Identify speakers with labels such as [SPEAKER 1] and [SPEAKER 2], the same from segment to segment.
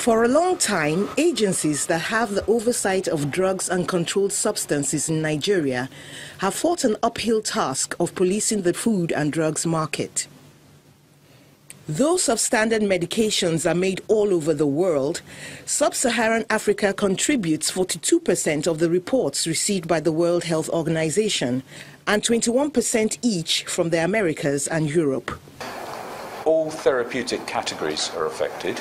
[SPEAKER 1] For a long time, agencies that have the oversight of drugs and controlled substances in Nigeria have fought an uphill task of policing the food and drugs market. Though substandard medications are made all over the world, Sub-Saharan Africa contributes 42% of the reports received by the World Health Organization and 21% each from the Americas and Europe.
[SPEAKER 2] All therapeutic categories are affected.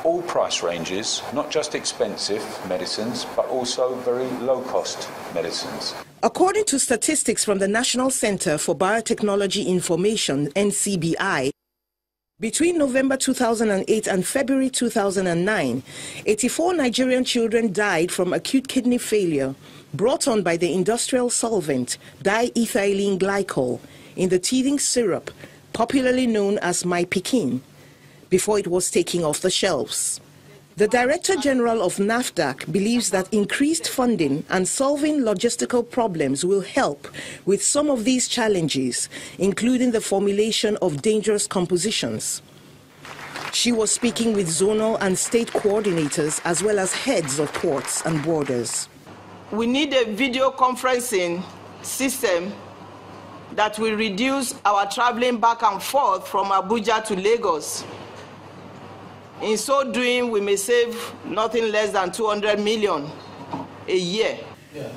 [SPEAKER 2] All price ranges, not just expensive medicines, but also very low-cost medicines.
[SPEAKER 1] According to statistics from the National Center for Biotechnology Information, NCBI, between November 2008 and February 2009, 84 Nigerian children died from acute kidney failure brought on by the industrial solvent diethylene glycol in the teething syrup, popularly known as My Pikin, before it was taken off the shelves. The Director General of NAFDAC believes that increased funding and solving logistical problems will help with some of these challenges, including the formulation of dangerous compositions. She was speaking with zonal and state coordinators as well as heads of ports and borders.
[SPEAKER 3] We need a video conferencing system that will reduce our traveling back and forth from Abuja to Lagos. In so doing, we may save nothing less than 200 million a year.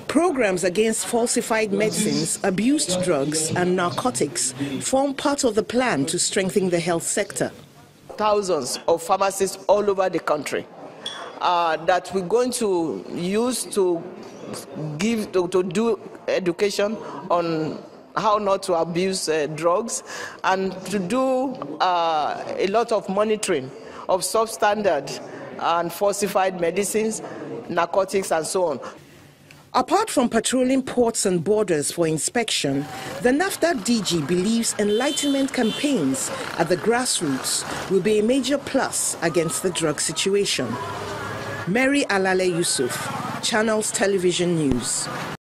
[SPEAKER 1] Programs against falsified medicines, abused drugs and narcotics form part of the plan to strengthen the health sector.
[SPEAKER 3] Thousands of pharmacists all over the country that we're going to use to do education on how not to abuse drugs and to do a lot of monitoring of substandard and falsified medicines, narcotics, and so on.
[SPEAKER 1] Apart from patrolling ports and borders for inspection, the NAFDAC DG believes enlightenment campaigns at the grassroots will be a major plus against the drug situation. Mary Alale Yusuf, Channels Television News.